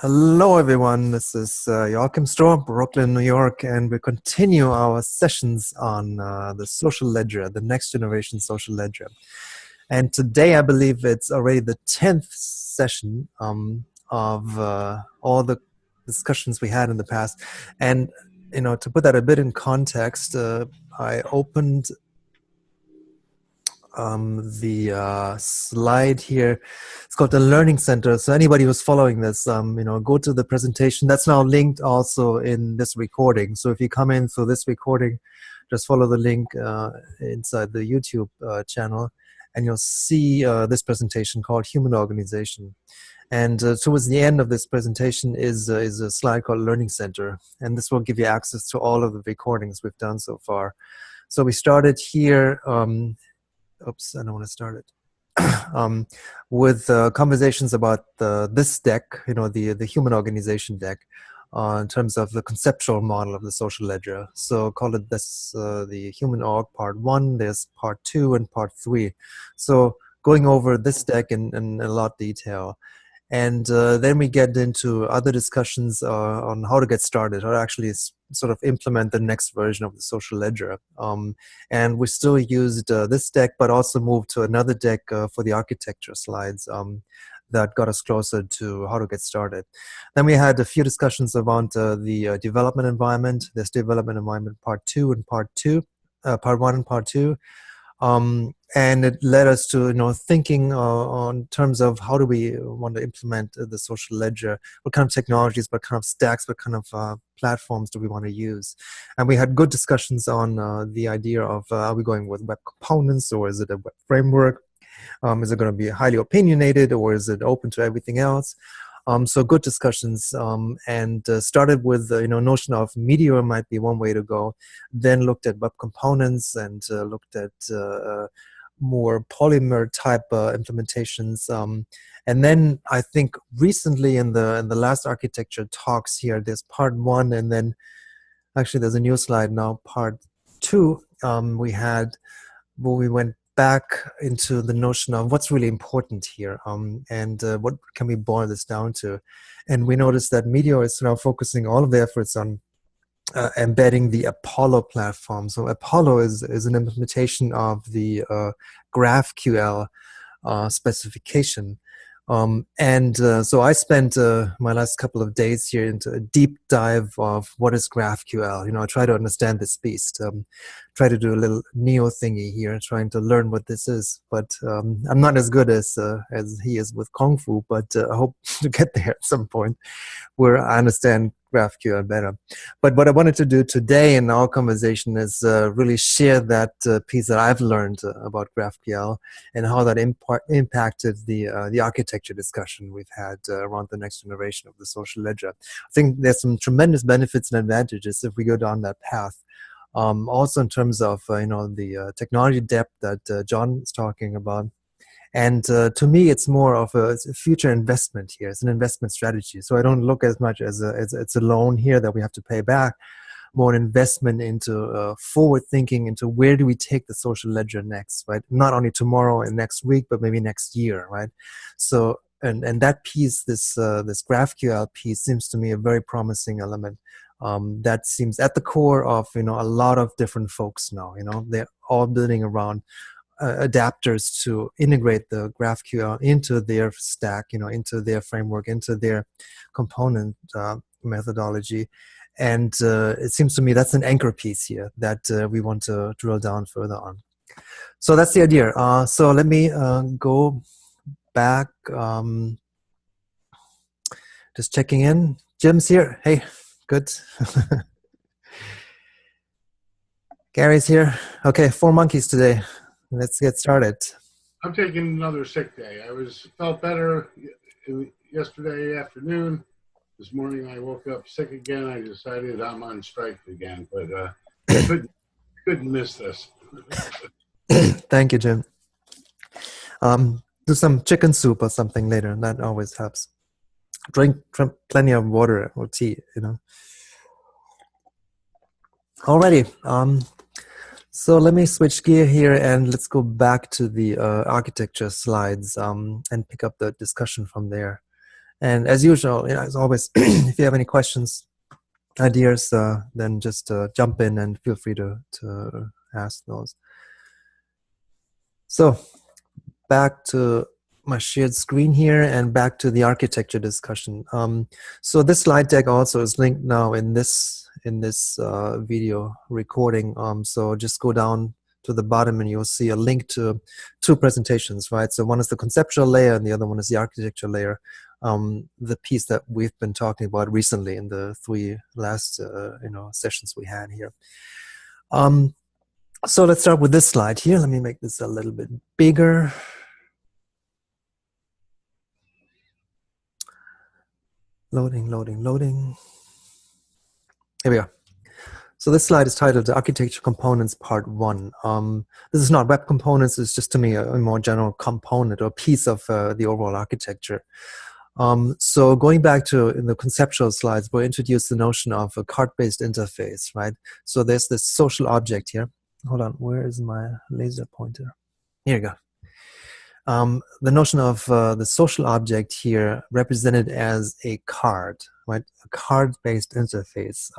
Hello, everyone. This is Joachim Stroh, Brooklyn, New York, and we continue our sessions on the social ledger, the next generation social ledger. And today, I believe it's already the 10th session of all the discussions we had in the past. And, to put that a bit in context, I opened the slide here. It's called the Learning Center. So anybody who's following this, go to the presentation. That's now linked also in this recording. So if you come in through this recording, just follow the link inside the YouTube channel, and you'll see this presentation called Human Organization. And towards the end of this presentation is a slide called Learning Center. And this will give you access to all of the recordings we've done so far. So we started here. Oops, I don't want to start it. With conversations about this deck, the human organization deck, in terms of the conceptual model of the social ledger. So call it this, the human org part 1, there's part 2 and part 3. So going over this deck in a lot of detail. And then we get into other discussions on how to get started, how to actually sort of implement the next version of the social ledger. And we still used this deck, but also moved to another deck for the architecture slides that got us closer to how to get started. Then we had a few discussions around the development environment. There's development environment part 2 and part 1 and part 2. And it led us to thinking on terms of how do we want to implement the social ledger, what kind of technologies, what kind of stacks, what kind of platforms do we want to use. And we had good discussions on the idea of are we going with web components, or is it a web framework? Is it going to be highly opinionated, or is it open to everything else? So good discussions, and started with notion of Meteor might be one way to go, then looked at web components and looked at more Polymer type implementations, and then I think recently in the last architecture talks here, there's part 1, and then actually there's a new slide now, part 2. We had where we went back into the notion of what's really important here, and what can we boil this down to. And we noticed that Meteor is now focusing all of the efforts on embedding the Apollo platform. So Apollo is an implementation of the GraphQL specification. So I spent my last couple of days here into a deep dive of what is GraphQL. I try to understand this beast. Try to do a little Neo thingy here, trying to learn what this is. But I'm not as good as he is with Kung Fu, but I hope to get there at some point where I understand GraphQL better. But what I wanted to do today in our conversation is really share that piece that I've learned about GraphQL and how that impacted the architecture discussion we've had around the next generation of the social ledger. I think there's some tremendous benefits and advantages if we go down that path. Also in terms of the technology depth that John is talking about. And to me, it's more of a future investment here. It's an investment strategy. So I don't look as much as it's a loan here that we have to pay back, more an investment into forward thinking into where do we take the social ledger next, right? Not only tomorrow and next week, but maybe next year, right? So, and that piece, this GraphQL piece seems to me a very promising element. That seems at the core of, a lot of different folks now, they're all building around adapters to integrate the GraphQL into their stack, into their framework, into their component methodology. And it seems to me that's an anchor piece here that we want to drill down further on. So that's the idea. So let me go back. Just checking in. Jim's here. Hey, good. Gary's here. Okay, 4 monkeys today. Let's get started. I'm taking another sick day. I felt better yesterday afternoon. This morning I woke up sick again. I decided I'm on strike again, but couldn't miss this. Thank you, Jim. Do some chicken soup or something later. That always helps. Drink plenty of water or tea, Alrighty. So let me switch gear here and let's go back to the architecture slides and pick up the discussion from there. And as usual, as always, if you have any questions, ideas, then just jump in and feel free to ask those. So back to my shared screen here and back to the architecture discussion. So this slide deck also is linked now in this video recording. So just go down to the bottom and you'll see a link to two presentations, right? So one is the conceptual layer and the other one is the architecture layer. The piece that we've been talking about recently in the 3 last sessions we had here. So let's start with this slide here. Let me make this a little bit bigger. Loading, loading, loading. Here we are. So this slide is titled Architecture Components Part 1. This is not web components, it's just to me a more general component or piece of the overall architecture. So going back to in the conceptual slides, we'll introduce the notion of a card-based interface, right? So there's this social object here. Hold on, where is my laser pointer? Here you go. The notion of the social object here represented as a card, right? A card-based interface,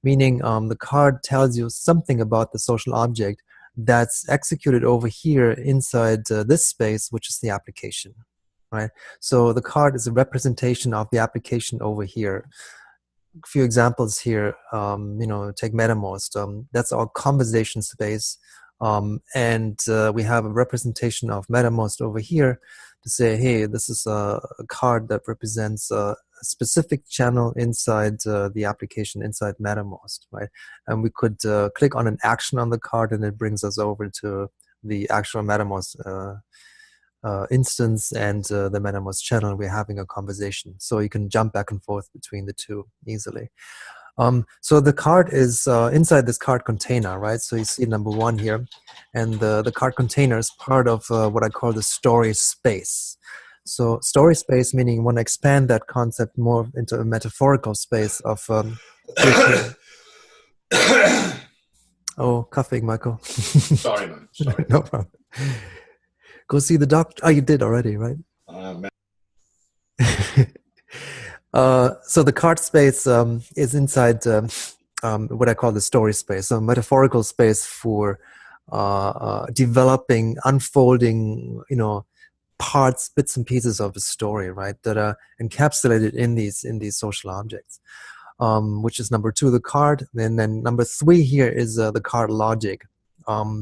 meaning the card tells you something about the social object that's executed over here inside this space, which is the application, right? So the card is a representation of the application over here. A few examples here, take MetaMost. That's our conversation space. And we have a representation of MetaMost over here to say, hey, this is a card that represents a specific channel inside the application, inside MetaMost, right? And we could click on an action on the card and it brings us over to the actual MetaMost instance and the MetaMost channel. We're having a conversation. So you can jump back and forth between the two easily. So the card is inside this card container, right? So you see number 1 here, and the card container is part of what I call the story space. So story space meaning you want to expand that concept more into a metaphorical space of oh, coughing, Michael. Sorry, man. Sorry. No problem. Go see the doctor. Oh, you did already, right? So the card space is inside what I call the story space, so metaphorical space for developing, unfolding, parts, bits and pieces of a story, right, that are encapsulated in these social objects, which is number 2, the card. And then number 3 here is the card logic.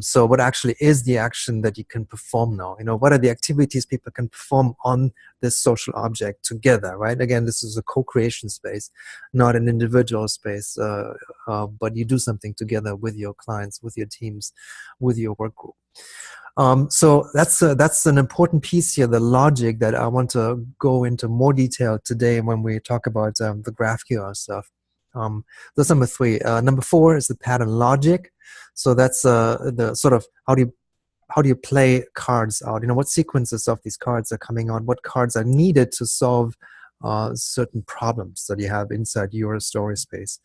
So what actually is the action that you can perform now? What are the activities people can perform on this social object together, right? Again, this is a co-creation space, not an individual space, but you do something together with your clients, with your teams, with your work group. So that's an important piece here, the logic, that I want to go into more detail today when we talk about the GraphQL stuff. That's number 3. Number 4 is the pattern logic. So that's the sort of how do you play cards out? What sequences of these cards are coming out? What cards are needed to solve certain problems that you have inside your story space,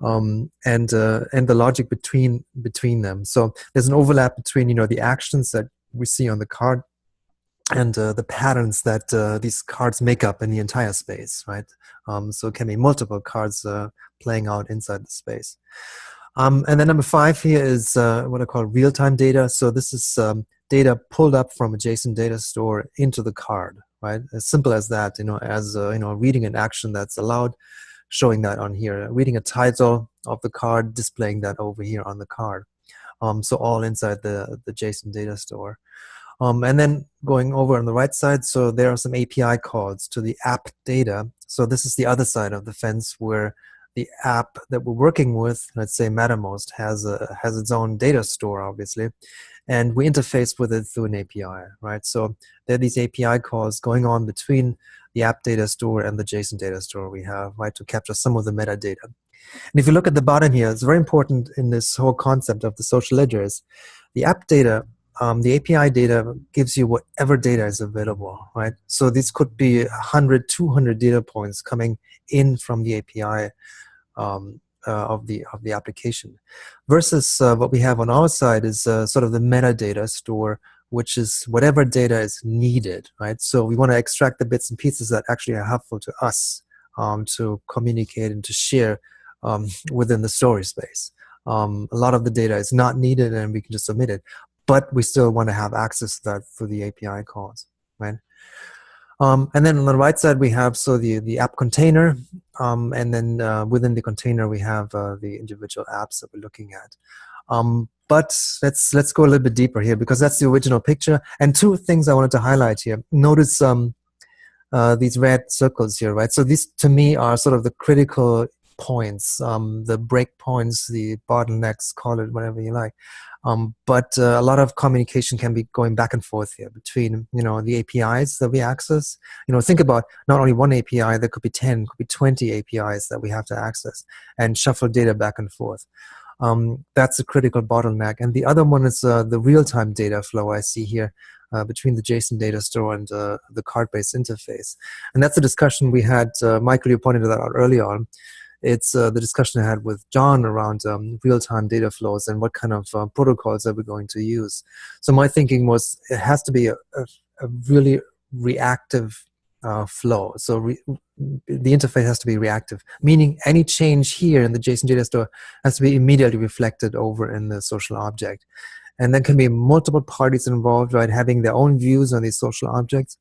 and the logic between them. So there's an overlap between the actions that we see on the card and the patterns that these cards make up in the entire space, right? So it can be multiple cards playing out inside the space. And then number 5 here is what I call real-time data. So this is data pulled up from a JSON data store into the card, right? As simple as that, as reading an action that's allowed, showing that on here, reading a title of the card, displaying that over here on the card. So all inside the JSON data store. And then going over on the right side, so there are some API calls to the app data. So this is the other side of the fence where the app that we're working with, let's say MetaMost, has its own data store, obviously, and we interface with it through an API, right? So there are these API calls going on between the app data store and the JSON data store we have, right, to capture some of the metadata. And if you look at the bottom here, it's very important in this whole concept of the social ledgers. The app data, the API data gives you whatever data is available, right? So this could be 100, 200 data points coming in from the API of the application, versus what we have on our side is sort of the metadata store, which is whatever data is needed, right? So we want to extract the bits and pieces that actually are helpful to us to communicate and to share within the story space. A lot of the data is not needed and we can just omit it, but we still want to have access to that through the API calls, right? And then on the right side, we have the app container, and then within the container, we have the individual apps that we're looking at. But let's go a little bit deeper here, because that's the original picture. And two things I wanted to highlight here. Notice these red circles here, right? So these, to me, are sort of the critical points, the break points, the bottlenecks, call it whatever you like. But a lot of communication can be going back and forth here between, the APIs that we access. Think about not only one API, there could be 10, could be 20 APIs that we have to access and shuffle data back and forth. That's a critical bottleneck. And the other one is the real-time data flow I see here between the JSON data store and the card-based interface. And that's a discussion we had, Michael, you pointed that out earlier on. It's the discussion I had with John around real-time data flows and what kind of protocols are we going to use. So my thinking was it has to be a really reactive flow. So the interface has to be reactive, meaning any change here in the JSON data store has to be immediately reflected over in the social object. And there can be multiple parties involved, right, having their own views on these social objects.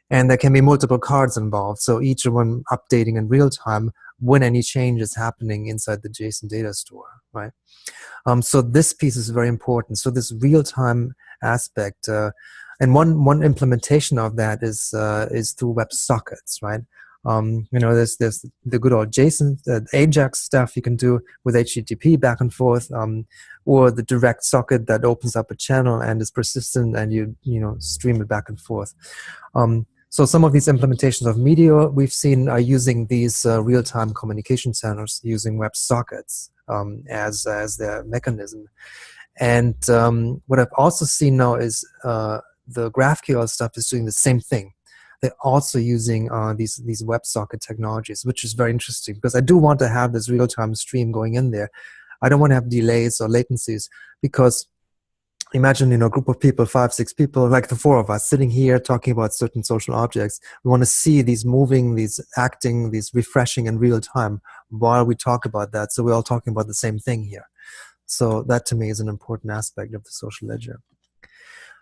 And there can be multiple cards involved, so each one updating in real time when any change is happening inside the JSON data store, right? So this piece is very important. So this real-time aspect, and one implementation of that is through WebSockets, right? There's the good old JSON, AJAX stuff you can do with HTTP back and forth, or the direct socket that opens up a channel and is persistent, and you stream it back and forth. So some of these implementations of Meteor we've seen are using these real-time communication channels using WebSockets as their mechanism. And what I've also seen now is the GraphQL stuff is doing the same thing. They're also using these WebSocket technologies, which is very interesting, because I do want to have this real-time stream going in there. I don't want to have delays or latencies, because imagine, a group of people, 5, 6 people, like the 4 of us, sitting here talking about certain social objects. We want to see these moving, these acting, these refreshing in real time while we talk about that. So we're all talking about the same thing here. So that, to me, is an important aspect of the social ledger.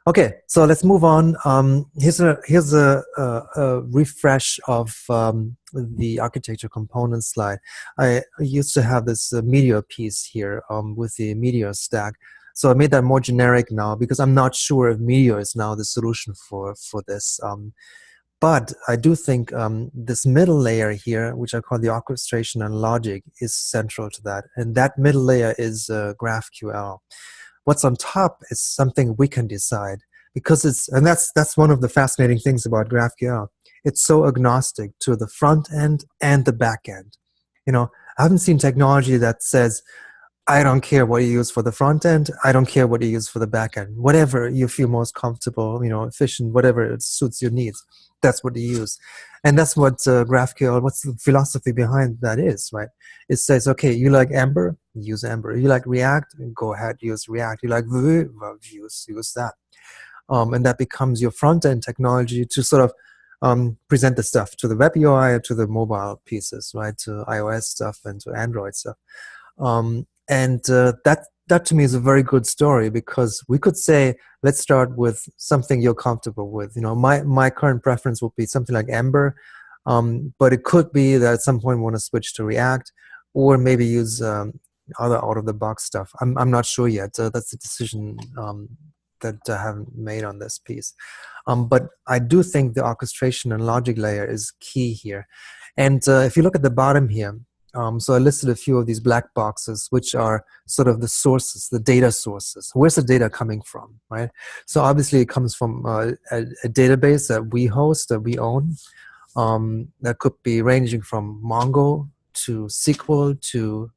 Okay, so let's move on. Here's a refresh of the architecture component slide. I used to have this Meteor piece here with the Meteor stack. So I made that more generic now, because I'm not sure if Meteor is now the solution for this. But I do think this middle layer here, which I call the orchestration and logic, is central to that. And that middle layer is GraphQL. What's on top is something we can decide, because that's one of the fascinating things about GraphQL. It's so agnostic to the front end and the back end. I haven't seen technology that says, I don't care what you use for the front end, I don't care what you use for the back end. Whatever you feel most comfortable, efficient, whatever it suits your needs, that's what you use. And that's what GraphQL, what's the philosophy behind that is, right? It says, okay, you like Ember, use Ember. You like React, go ahead, use React. You like Vue, well, use that. And that becomes your front-end technology to sort of present the stuff to the web UI or to the mobile pieces, right? To iOS stuff and to Android stuff. And that to me is a very good story, because we could say, let's start with something you're comfortable with. My current preference would be something like Ember, but it could be that at some point we want to switch to React, or maybe use other out-of-the-box stuff. I'm not sure yet. That's a decision that I haven't made on this piece. But I do think the orchestration and logic layer is key here. And if you look at the bottom here, so I listed a few of these black boxes, which are sort of the sources, the data sources. Where's the data coming from, right? So obviously it comes from a database that we host, that we own. That could be ranging from Mongo to SQL to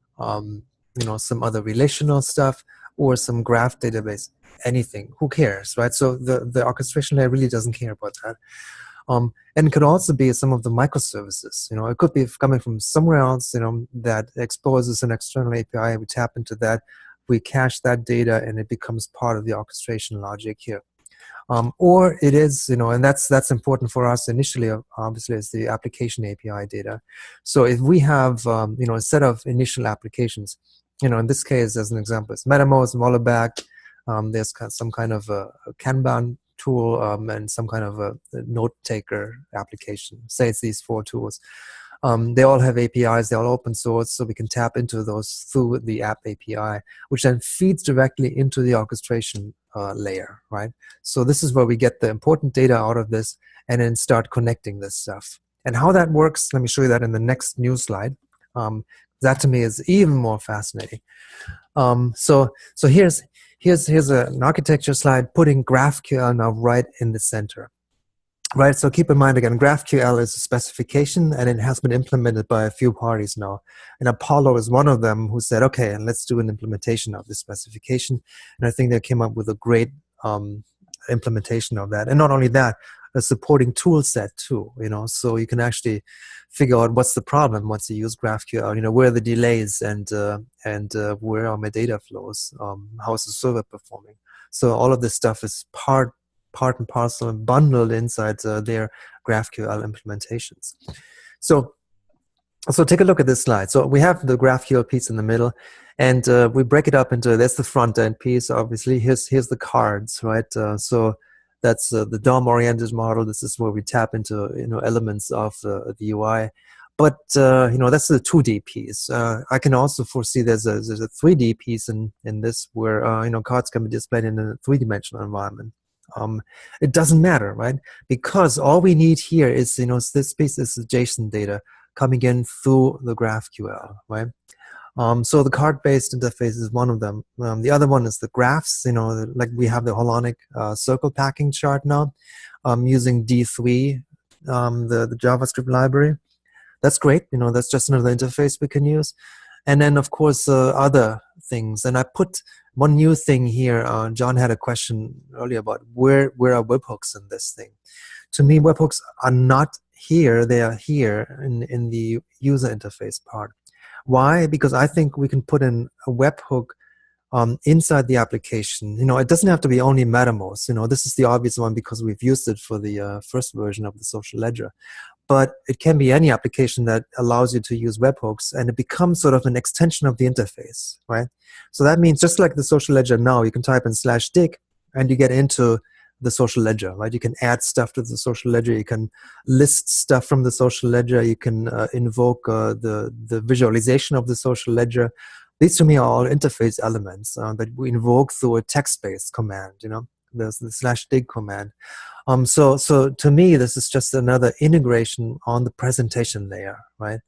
some other relational stuff, or some graph database, anything. Who cares, right? So the orchestration layer really doesn't care about that. And it could also be some of the microservices. It could be coming from somewhere else, that exposes an external API. We tap into that, we cache that data, and it becomes part of the orchestration logic here. Or it is, and that's important for us initially, obviously, is the application API data. So if we have, a set of initial applications, in this case, as an example, it's MetaMost, Mollowback, there's some kind of a Kanban tool, and some kind of a note taker application. Say it's these 4 tools. They all have APIs, they're all open source, so we can tap into those through the app API, which then feeds directly into the orchestration layer, right? So this is where we get the important data out of this and then start connecting this stuff. And how that works, let me show you that in the next new slide. That to me is even more fascinating. So here's an architecture slide putting GraphQL now right in the center. Right, so keep in mind again, GraphQL is a specification and it has been implemented by a few parties now. And Apollo is one of them who said, okay, and let's do an implementation of this specification. And I think they came up with a great implementation of that. And not only that, a supporting tool set too, so you can actually figure out what's the problem once you use GraphQL, where are the delays and where are my data flows, how is the server performing. So all of this stuff is part and parcel and bundled inside their GraphQL implementations. So take a look at this slide. So we have the GraphQL piece in the middle, and we break it up into, that's the front end piece, obviously. Here's the cards, right? So that's the DOM-oriented model. This is where we tap into elements of the UI. But that's the 2D piece. I can also foresee there's a 3D piece in this where cards can be displayed in a 3-dimensional environment. It doesn't matter, right? Because all we need here is, this piece is JSON data coming in through the GraphQL, right? So the card-based interface is one of them. The other one is the graphs, like we have the Holonic circle packing chart now, using D3, the JavaScript library. That's great, that's just another interface we can use. And then, of course, other things. And I put one new thing here. John had a question earlier about where are webhooks in this thing. To me, webhooks are not here. They are here in the user interface part. Why? Because I think we can put in a webhook inside the application. It doesn't have to be only MetaMost. This is the obvious one because we've used it for the first version of the social ledger. But it can be any application that allows you to use webhooks, and it becomes sort of an extension of the interface, right? So that means just like the social ledger now, you can type in /dig and you get into the social ledger, right? You can add stuff to the social ledger. You can list stuff from the social ledger. You can invoke the visualization of the social ledger. These to me are all interface elements that we invoke through a text-based command, the /dig command. So to me, this is just another integration on the presentation layer, right?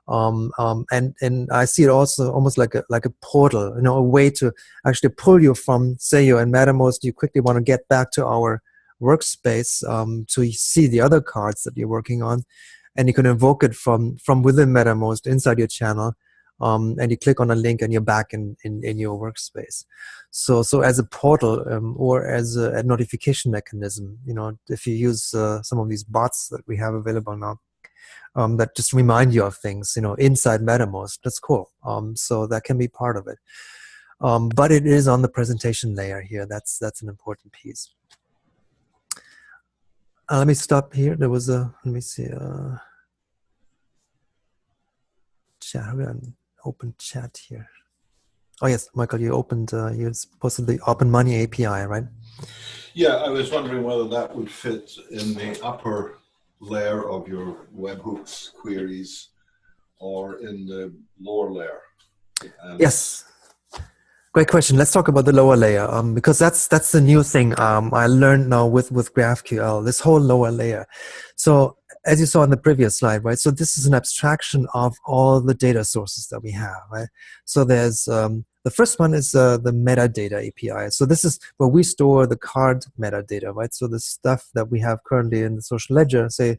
And I see it also almost like a portal, a way to actually pull you from, say you're in MetaMost, you quickly want to get back to our workspace to see the other cards that you're working on, and you can invoke it from within MetaMost inside your channel. And you click on a link and you're back in your workspace. So as a portal or as a notification mechanism, if you use some of these bots that we have available now, that just remind you of things, inside MetaMost, that's cool. So that can be part of it. But it is on the presentation layer here. That's an important piece. Let me stop here. There was let me see, chat. Open chat here. Oh yes, Michael, you opened, you posted the Open Money API, right? Yeah, I was wondering whether that would fit in the upper layer of your webhooks queries or in the lower layer. Yes, great question. Let's talk about the lower layer because that's the new thing I learned now with GraphQL, this whole lower layer. So as you saw in the previous slide, right? So this is an abstraction of all the data sources that we have, right? So there's the first one is the metadata API. So this is where we store the card metadata, right? So the stuff that we have currently in the social ledger, say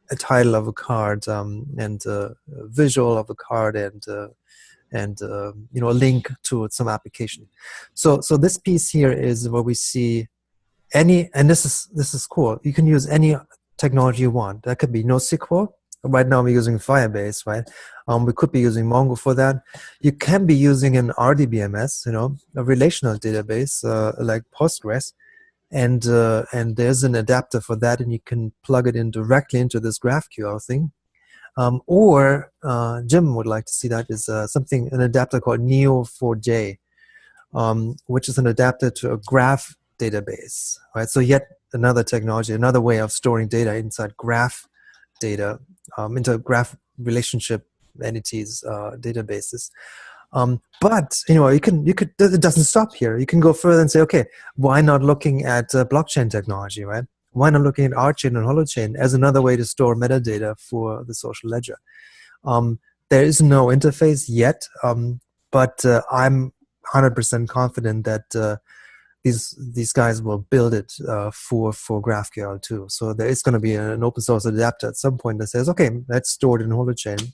a title of a card and a visual of a card and a link to some application. So this piece here is where we see any, and this is cool. You can use any technology you want. That could be NoSQL. Right now we're using Firebase, right? We could be using Mongo for that. You can be using an RDBMS, a relational database like Postgres. and there's an adapter for that, and you can plug it in directly into this GraphQL thing. Or Jim would like to see that is an adapter called Neo4j, which is an adapter to a graph database, right? So yet another technology, another way of storing data inside graph data, into graph relationship entities, databases. But it doesn't stop here. You can go further and say, okay, why not looking at blockchain technology, right? Why not looking at Archain and Holochain as another way to store metadata for the social ledger? There is no interface yet, but I'm 100% confident that these guys will build it for GraphQL too. So there is going to be an open source adapter at some point that says, okay, let's store it in Holochain.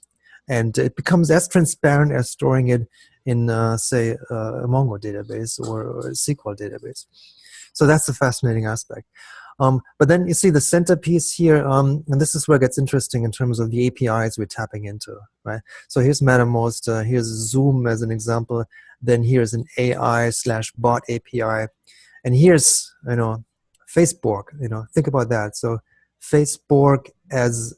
And it becomes as transparent as storing it in, say, a Mongo database or a SQL database. So that's the fascinating aspect. But then you see the centerpiece here, and this is where it gets interesting in terms of the APIs we're tapping into, right? So here's Mattermost, here's Zoom as an example, then here's an AI/bot API, and here's, Facebook, think about that. So Facebook as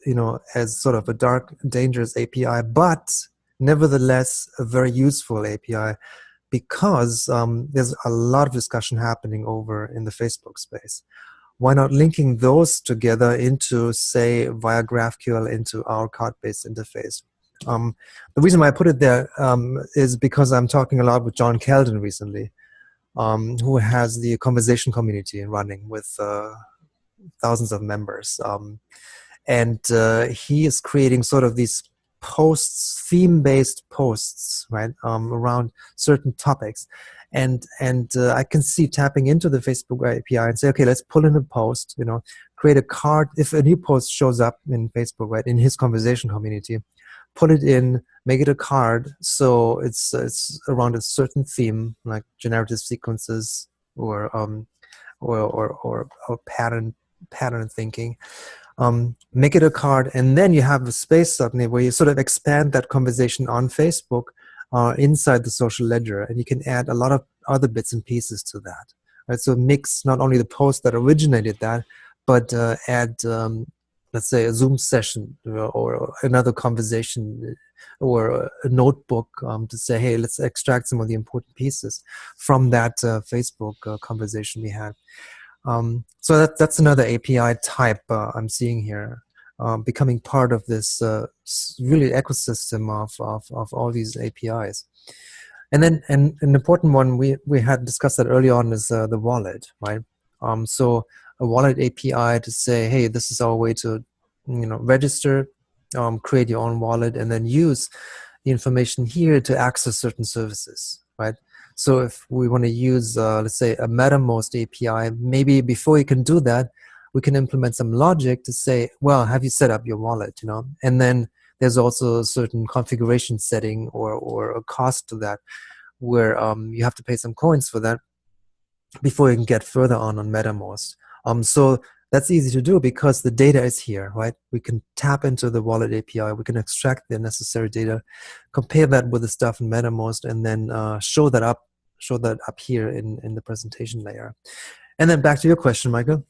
sort of a dark, dangerous API, but nevertheless a very useful API, because there's a lot of discussion happening over in the Facebook space. Why not linking those together into, say, via GraphQL into our card-based interface? The reason why I put it there is because I'm talking a lot with John Keldon recently, who has the conversation community running with thousands of members. And he is creating sort of these posts, theme-based posts, right, around certain topics. And I can see tapping into the Facebook API and say, okay, let's pull in a post, create a card. If a new post shows up in Facebook, right, in his conversation community, pull it in, make it a card, so it's around a certain theme, like generative sequences or pattern thinking. Make it a card, and then you have a space suddenly where you sort of expand that conversation on Facebook inside the social ledger, and you can add a lot of other bits and pieces to that. Right? So mix not only the post that originated that, but add, let's say, a Zoom session or another conversation or a notebook to say, hey, let's extract some of the important pieces from that Facebook conversation we had. So that's another API type I'm seeing here, becoming part of this really ecosystem of all these APIs. And then an important one we had discussed that early on is the wallet, right? So a wallet API to say, hey, this is our way to register, create your own wallet, and then use the information here to access certain services, right? So if we want to use, let's say, a Mattermost API, maybe before you can do that, we can implement some logic to say, well, have you set up your wallet, And then there's also a certain configuration setting or a cost to that, where you have to pay some coins for that before you can get further on Mattermost. So that's easy to do because the data is here, right? We can tap into the wallet API, we can extract the necessary data, compare that with the stuff in Mattermost, and then show that up here in the presentation layer. And then back to your question, Michael.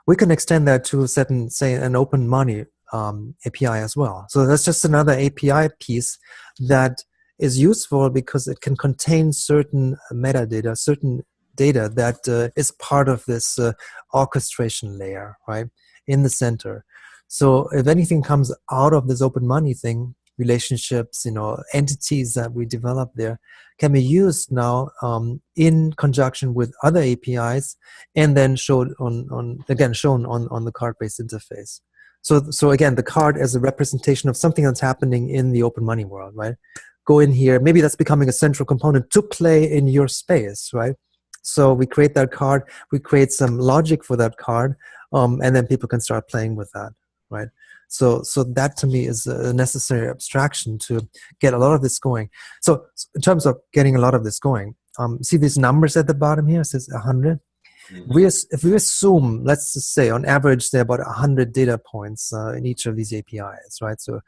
We can extend that to say an open money API as well. So that's just another API piece that is useful because it can contain certain metadata, certain data that is part of this orchestration layer, right, in the center. So if anything comes out of this open money thing, relationships, entities that we develop there can be used now in conjunction with other APIs, and then shown on the card-based interface. So again, the card as a representation of something that's happening in the open money world, right? Go in here, maybe that's becoming a central component to play in your space, right? So we create that card, we create some logic for that card, and then people can start playing with that, right? So that to me is a necessary abstraction to get a lot of this going. So in terms of getting a lot of this going, see these numbers at the bottom here, it says 100. Mm-hmm. If we assume, let's just say on average, there are about 100 data points in each of these APIs, right? So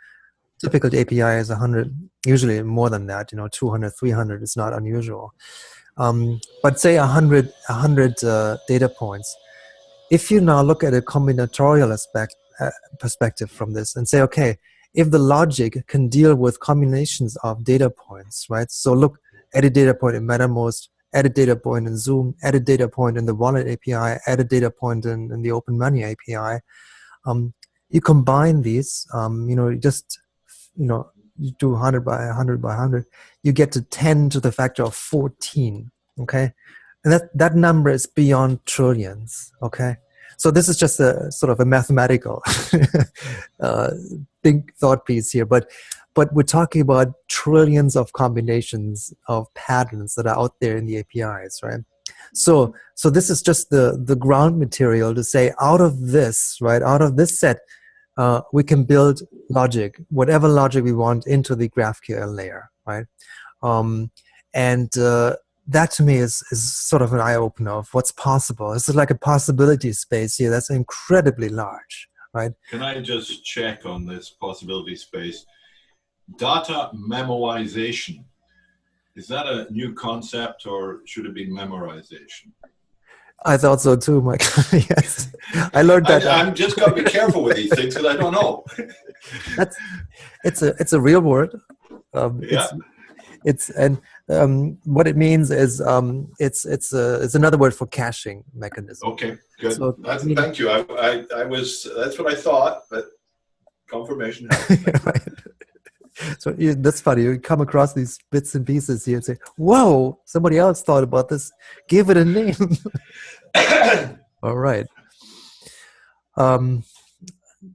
typical API is 100, usually more than that, 200, 300 is not unusual. But say 100 data points. If you now look at a combinatorial perspective from this and say, okay, if the logic can deal with combinations of data points, right? So look, add a data point in Mattermost, add a data point in Zoom, add a data point in the Wallet API, add a data point in the Open Money API. You combine these, you just, you do 100 by 100 by 100, you get to 10 to the factor of 14, okay? And that number is beyond trillions, okay? So this is just a sort of a mathematical thought piece here, but we're talking about trillions of combinations of patterns that are out there in the APIs, right? So this is just the ground material to say, out of this, right, out of this set, we can build logic, whatever logic we want, into the GraphQL layer, right? That to me is sort of an eye-opener of what's possible. It's like a possibility space here that's incredibly large, right? Can I just check on this possibility space? Data memoization, is that a new concept or should it be memorization? I thought so too, Mike. Yes, I learned that. I'm just got to be careful with these things because I don't know. It's a real word. Yeah. What it means is it's another word for caching mechanism. Okay, good. So, thank you. That's what I thought, but confirmation. Right. So that's funny. You come across these bits and pieces here and say, "Whoa! Somebody else thought about this. Give it a name." All right.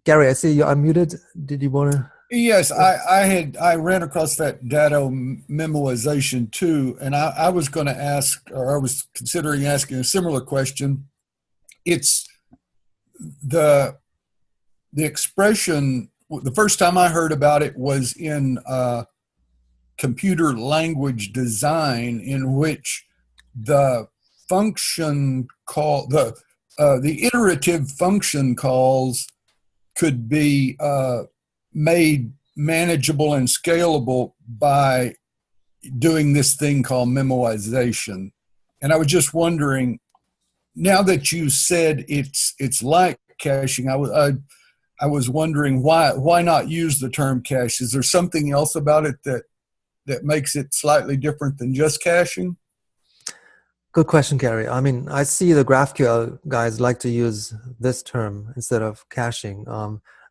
Gary, I see you unmuted. Did you want to? Yes, I ran across that data memoization too, and I was going to ask, or I was considering asking a similar question. It's the expression. The first time I heard about it was in computer language design, in which the function call the iterative function calls could be made manageable and scalable by doing this thing called memoization. And I was just wondering, now that you said it's like caching, I was wondering why not use the term cache? Is there something else about it that makes it slightly different than just caching? Good question, Gary. I mean, I see the GraphQL guys like to use this term instead of caching.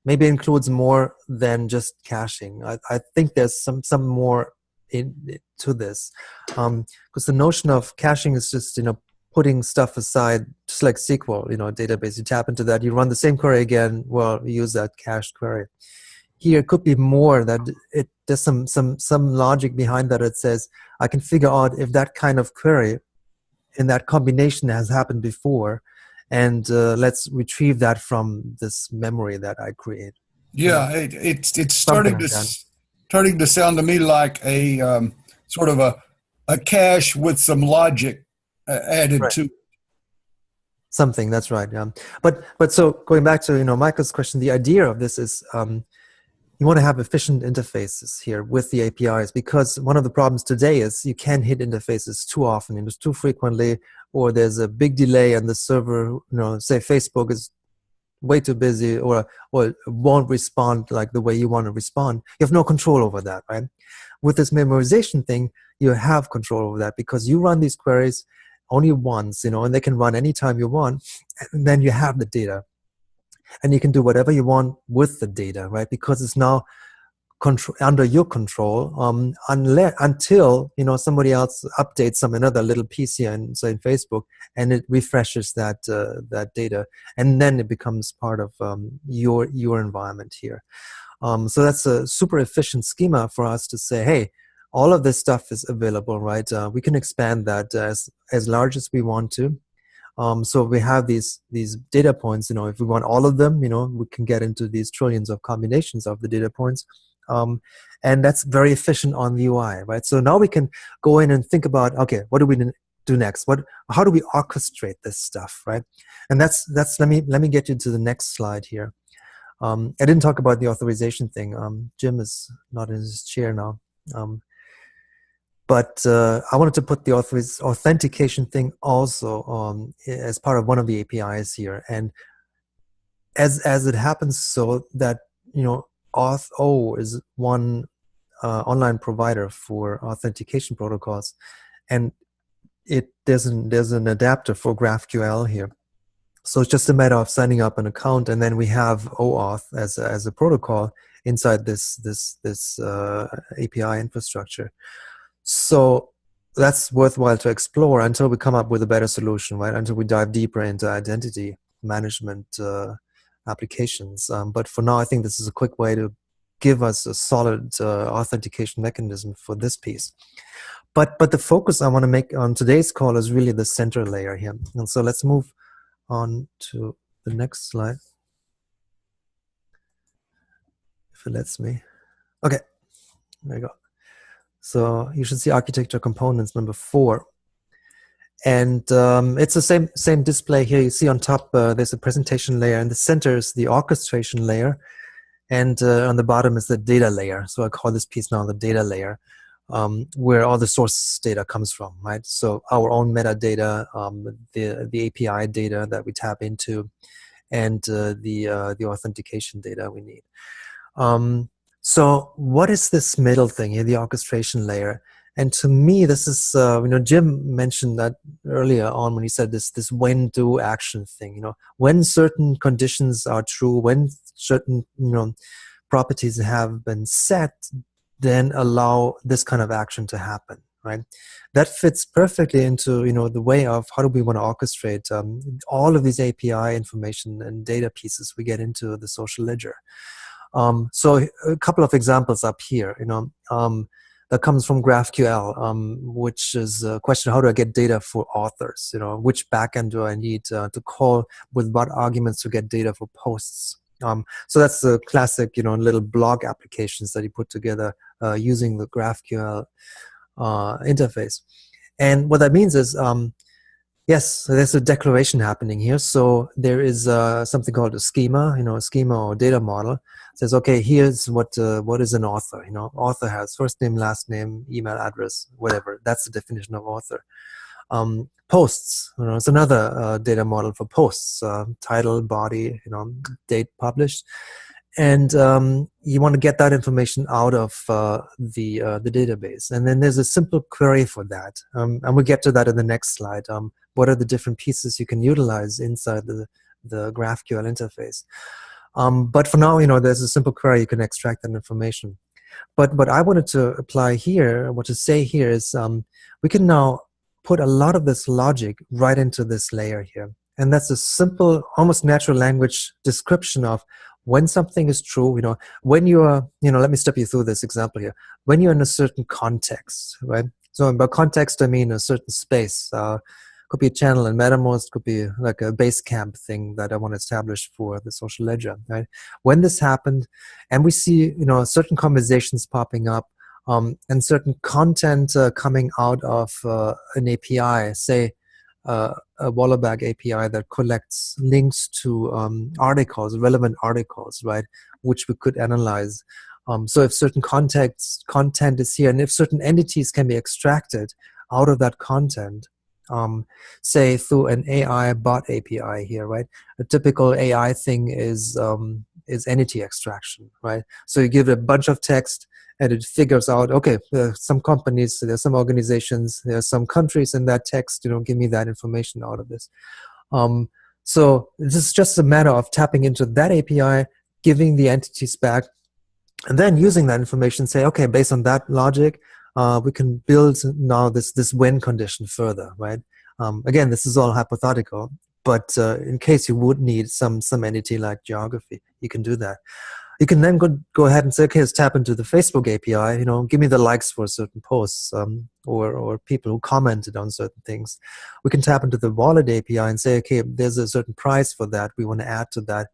Maybe it includes more than just caching. I think there's some more to this, because the notion of caching is just putting stuff aside, just like SQL, database. You tap into that, you run the same query again. Well, you use that cached query. Here, it could be more that there's some logic behind that. It says I can figure out if that kind of query in that combination has happened before, and let's retrieve that from this memory that I create. Yeah, it's starting to sound to me like a sort of a cache with some logic added right. to something. That's right. Yeah, but so going back to Michael's question, the idea of this is you want to have efficient interfaces here with the APIs, because one of the problems today is you can't hit interfaces too often, too frequently, or there's a big delay and the server, say Facebook is way too busy or won't respond like the way you want to respond. You have no control over that, right? With this memorization thing, you have control over that because you run these queries only once, and they can run anytime you want, and then you have the data. And you can do whatever you want with the data, right? Because it's now under your control, until somebody else updates another little piece here in Facebook, and it refreshes that data, and then it becomes part of your environment here. So that's a super efficient schema for us to say, hey, all of this stuff is available, right? We can expand that as large as we want to. So we have these data points, if we want all of them, we can get into these trillions of combinations of the data points. And that's very efficient on the UI, right? So now we can go in and think about, okay, what do we do next? How do we orchestrate this stuff, right? And that's let me get you to the next slide here. I didn't talk about the authorization thing. Jim is not in his chair now. But I wanted to put the authentication thing also as part of one of the APIs here. And as it happens, so that, you know, Auth0 is one online provider for authentication protocols, and there's an adapter for GraphQL here. So it's just a matter of signing up an account, and then we have OAuth as a protocol inside this API infrastructure. So that's worthwhile to explore until we come up with a better solution, right? Until we dive deeper into identity management applications. But for now, I think this is a quick way to give us a solid authentication mechanism for this piece. But the focus I want to make on today's call is really the center layer here. And so let's move on to the next slide, if it lets me. Okay, there you go. So you should see architecture components number 4. And it's the same display here. You see on top there's a presentation layer, and the center is the orchestration layer, and on the bottom is the data layer. So I call this piece now the data layer, where all the source data comes from, right? So our own metadata, the API data that we tap into, and the authentication data we need. So what is this middle thing here, the orchestration layer? And to me, this is, you know, Jim mentioned that earlier on when he said this when do action thing, you know, when certain conditions are true, when certain, you know, properties have been set, then allow this kind of action to happen, right? That fits perfectly into, you know, the way of how do we want to orchestrate all of these API information and data pieces we get into the social ledger. So a couple of examples up here, you know, that comes from GraphQL, which is a question: how do I get data for authors? You know, which backend do I need to call with what arguments to get data for posts? So that's the classic, you know, little blog applications that he put together using the GraphQL interface. And what that means is, yes, there's a declaration happening here. So there is something called a schema, you know, a schema or data model. It says, okay, here's what is an author. You know, author has first name, last name, email address, whatever. That's the definition of author. Posts, you know, it's another data model for posts, title, body, you know, date published. And you want to get that information out of the database. And then there's a simple query for that. And we'll get to that in the next slide. What are the different pieces you can utilize inside the GraphQL interface? But for now, you know, there's a simple query, you can extract that information. But what I wanted to apply here, what to say here is we can now put a lot of this logic right into this layer here. And that's a simple, almost natural language description of when something is true, you know, when you are, you know, let me step you through this example here. When you're in a certain context, right? So by context, I mean a certain space. Could be a channel in Mattermost, could be like a Basecamp thing that I want to establish for the social ledger, right? When this happened, and we see, you know, certain conversations popping up, and certain content coming out of an API, say a Wallerbag API that collects links to articles, relevant articles, right, which we could analyze. So if certain content is here, and if certain entities can be extracted out of that content, say through an AI bot API here, right? A typical AI thing is entity extraction, right? So you give it a bunch of text, and it figures out, okay, there's some companies, there's some organizations, there's some countries in that text, you know, give me that information out of this. So this is just a matter of tapping into that API, giving the entities back, and then using that information, say, okay, based on that logic, we can build now this when condition further, right? Again, this is all hypothetical, but in case you would need some entity like geography, you can do that. You can then go ahead and say, okay, let's tap into the Facebook API, you know, give me the likes for certain posts, or people who commented on certain things. We can tap into the wallet API and say, okay, there's a certain price for that, we want to add to that.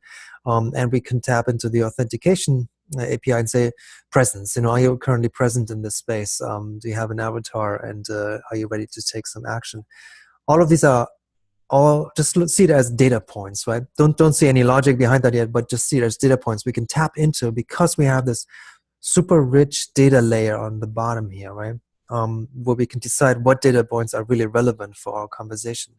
And we can tap into the authentication API and say, presence, you know, are you currently present in this space? Do you have an avatar, and are you ready to take some action? All of these are just see it as data points, right? Don't see any logic behind that yet, but just see it as data points we can tap into because we have this super rich data layer on the bottom here, right? where we can decide what data points are really relevant for our conversation.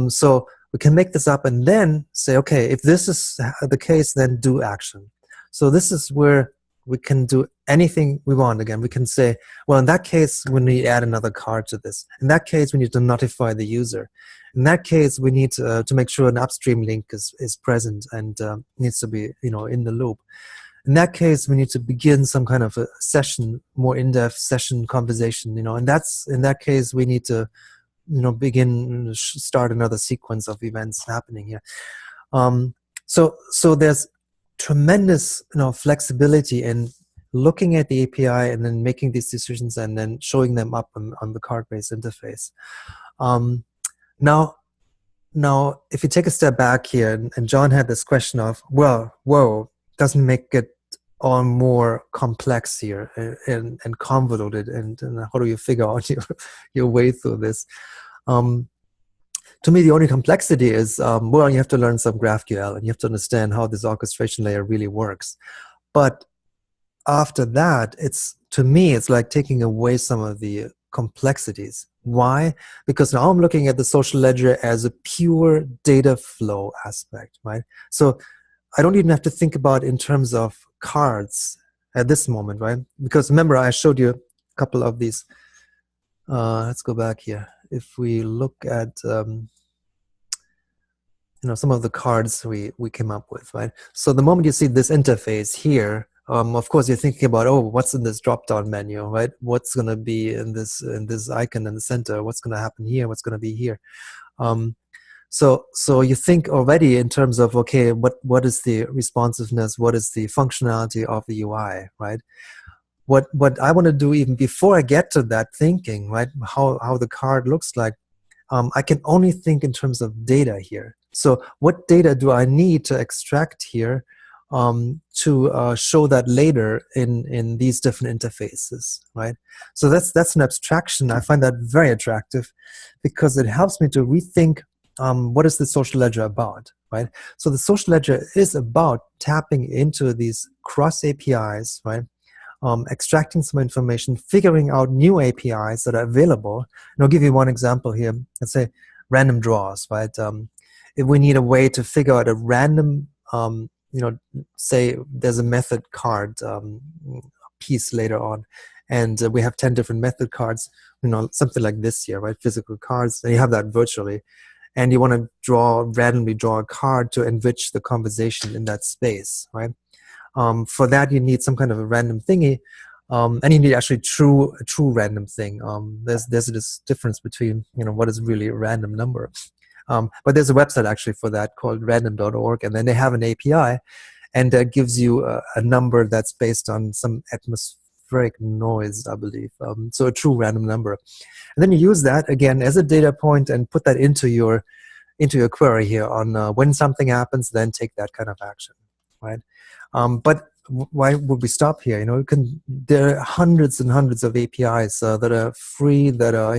So we can make this up and then say, okay, if this is the case, then do action. So this is where we can do anything we want. Again, we can say, well, in that case, we need to add another card to this. In that case, we need to notify the user. In that case, we need to make sure an upstream link is present and needs to be, in the loop. In that case, we need to begin some kind of a session, more in-depth session conversation, and in that case, we need to, start another sequence of events happening here. So there's tremendous, flexibility in looking at the API and then making these decisions and then showing them up on the card-based interface. Now, if you take a step back here, and John had this question of, well, whoa, doesn't make it all more complex here and convoluted, and how do you figure out your way through this? To me, the only complexity is, well, you have to learn some GraphQL and you have to understand how this orchestration layer really works. But after that, to me, it's like taking away some of the complexities. Why? Because now I'm looking at the social ledger as a pure data flow aspect, right? So I don't even have to think about in terms of cards at this moment, right? Because remember, I showed you a couple of these. Let's go back here. If we look at some of the cards we came up with, right? So the moment you see this interface here, of course you're thinking about, oh, what's in this drop-down menu, right? What's going to be in this icon in the center? What's going to happen here? What's going to be here? So you think already in terms of, okay, what is the responsiveness? What is the functionality of the UI, right? What I want to do even before I get to that thinking, right? How the card looks like, I can only think in terms of data here. So what data do I need to extract here to show that later in these different interfaces, right? So that's an abstraction. I find that very attractive because it helps me to rethink what is the social ledger about, right? So the social ledger is about tapping into these cross APIs, right? Extracting some information, figuring out new APIs that are available. And I'll give you one example here. Let's say random draws, right? If we need a way to figure out a random, say there's a method card piece later on, and we have 10 different method cards, something like this here, right? Physical cards, and you have that virtually. And you want to randomly draw a card to enrich the conversation in that space, right? For that, you need some kind of a random thingy, and you need actually a true random thing. There's this difference between what is really a random number, but there's a website actually for that called random.org, and then they have an API, and that gives you a number that's based on some atmospheric noise, I believe. So a true random number, and then you use that again as a data point and put that into your query here on when something happens, then take that kind of action, right? But why would we stop here? There are hundreds and hundreds of APIs that are free, that are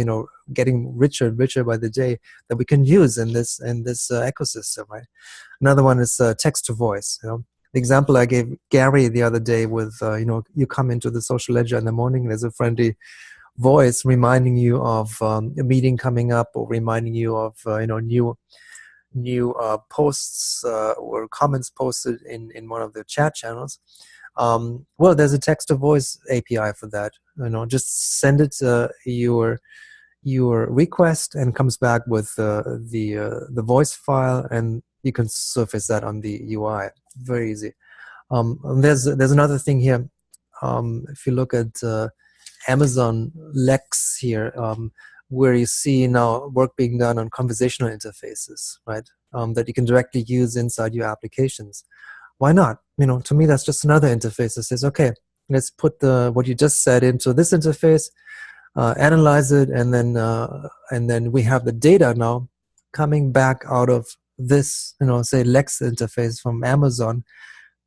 getting richer and richer by the day, that we can use in this ecosystem, right? Another one is text to voice. The example I gave Gary the other day with you come into the social ledger in the morning, there's a friendly voice reminding you of a meeting coming up, or reminding you of new posts or comments posted in one of the chat channels. Well, there's a text-to-voice API for that. Just send it your request, and comes back with the voice file, and you can surface that on the UI. Very easy. There's another thing here. If you look at Amazon Lex here, where you see now work being done on conversational interfaces, right? That you can directly use inside your applications. Why not? To me, that's just another interface that says, okay, let's put what you just said into this interface, analyze it, and then we have the data now coming back out of this, say Lex interface from Amazon,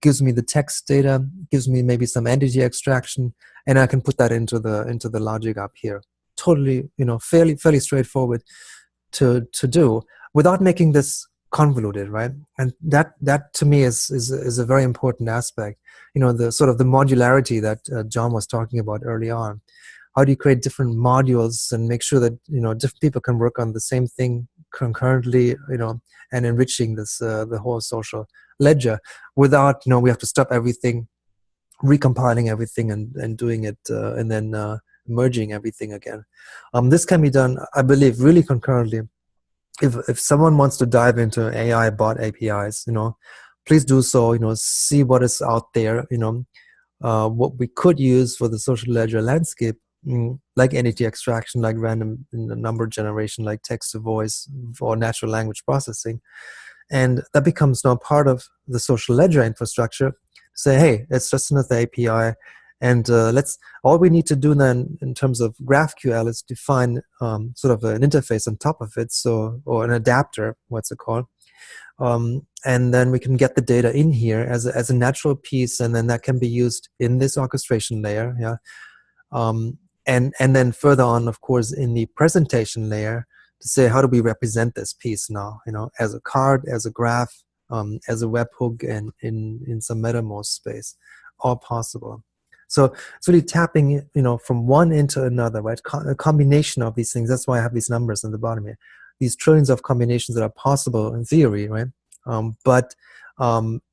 gives me the text data, gives me maybe some entity extraction, and I can put that into the logic up here. Totally, fairly straightforward to do without making this convoluted, right? And that to me is a very important aspect. The sort of the modularity that John was talking about early on. how do you create different modules and make sure that, you know, different people can work on the same thing concurrently, you know, and enriching this the whole social ledger without, you know, we have to stop everything, recompiling everything and doing it and then merging everything again. This can be done, I believe, really concurrently. If someone wants to dive into AI bot APIs, you know, please do so. You know, see what is out there. You know, what we could use for the social ledger landscape, like entity extraction, like random number generation, like text to voice, or natural language processing, and that becomes now part of the social ledger infrastructure. Say, hey, it's just another API. And all we need to do then in terms of GraphQL is define sort of an interface on top of it, so, or an adapter, what's it called? And then we can get the data in here as a natural piece, and then that can be used in this orchestration layer, yeah. And then further on, of course, in the presentation layer to say, how do we represent this piece now, you know, as a card, as a graph, as a webhook, and in some MetaMost space, all possible. So it's really tapping, you know, from one into another, right? A combination of these things. That's why I have these numbers on the bottom here. These trillions of combinations that are possible in theory, right? But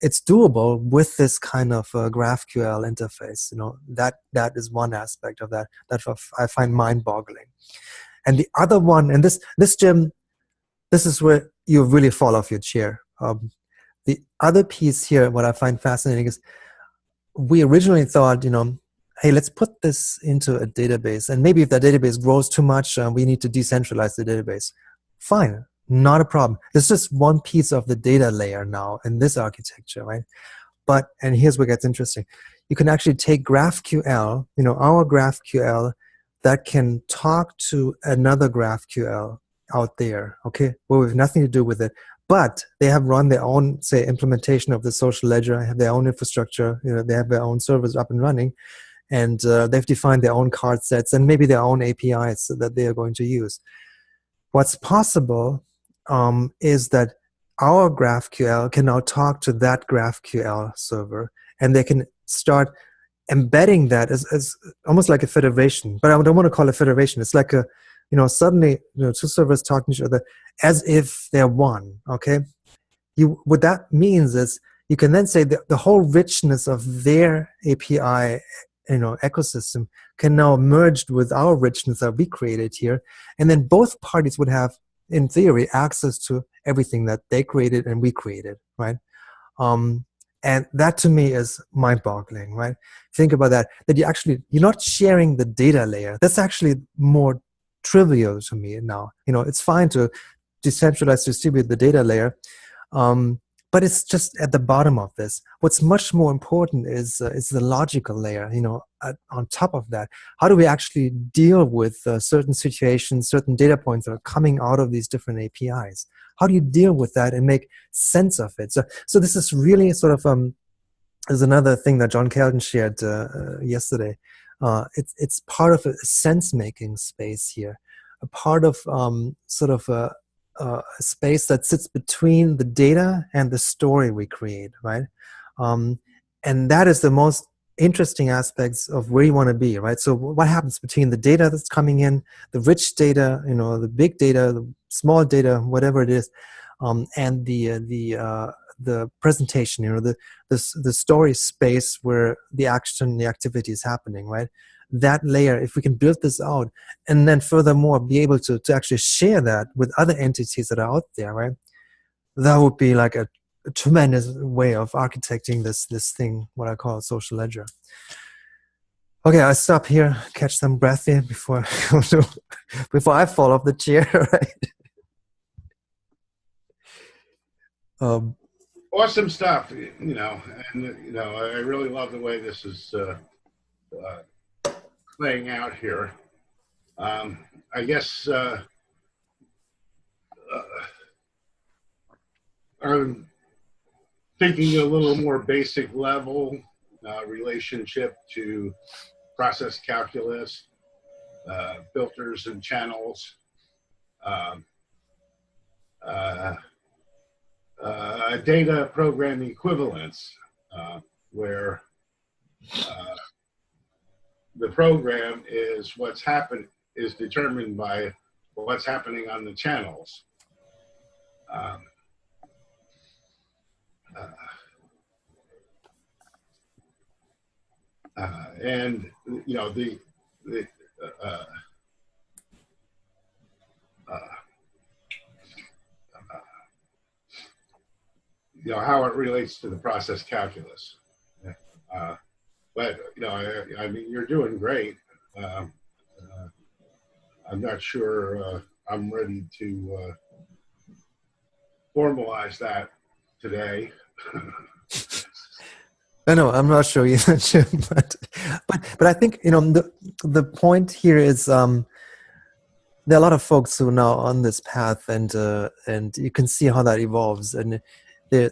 it's doable with this kind of GraphQL interface. You know, that is one aspect of that I find mind-boggling. And the other one, and this Jim, this is where you really fall off your chair. The other piece here, what I find fascinating is, we originally thought, you know, hey, let's put this into a database, and maybe if that database grows too much, we need to decentralize the database. Fine, not a problem. It's just one piece of the data layer now in this architecture, right? But, and here's where it gets interesting. You can actually take GraphQL, you know, our GraphQL, that can talk to another GraphQL out there, okay? Well, we have nothing to do with it. But they have run their own, say, implementation of the social ledger, have their own infrastructure, you know, they have their own servers up and running, and they've defined their own card sets and maybe their own APIs that they are going to use. What's possible is that our GraphQL can now talk to that GraphQL server, and they can start embedding that as almost like a federation. But I don't want to call it federation. It's like a, you know, suddenly, you know, two servers talking to each other as if they're one, okay? What that means is you can then say that the whole richness of their API, you know, ecosystem can now merge with our richness that we created here, and then both parties would have, in theory, access to everything that they created and we created, right? And that to me is mind-boggling, right? Think about that you're not sharing the data layer. That's actually more trivial to me now. You know, it's fine to decentralize, distribute the data layer, but it's just at the bottom of this. What's much more important is the logical layer. You know, on top of that, how do we actually deal with certain situations, certain data points that are coming out of these different APIs? How do you deal with that and make sense of it? So this is really sort of is another thing that John Kelton shared yesterday. It's part of a sense-making space here, a part of sort of a space that sits between the data and the story we create, right? And that is the most interesting aspects of where you want to be, right? So what happens between the data that's coming in, the rich data, you know, the big data, the small data, whatever it is, and the presentation, you know, the story space where the action, the activity is happening, right? That layer, if we can build this out, and then furthermore be able to actually share that with other entities that are out there, right? That would be like a tremendous way of architecting this thing, what I call a social ledger. Okay, I'll stop here, catch some breath here before I fall off the chair, right? Awesome stuff, you know, and you know, I really love the way this is playing out here. I guess I'm thinking a little more basic level relationship to process calculus, filters and channels, data programming equivalence, where the program is is determined by what's happening on the channels. Um, and you know the uh, you know how it relates to the process calculus. But you know, I mean, you're doing great. I'm not sure I'm ready to formalize that today. I know, I'm not sure either, Jim, but I think, you know, the point here is there are a lot of folks who are now on this path, and you can see how that evolves, and there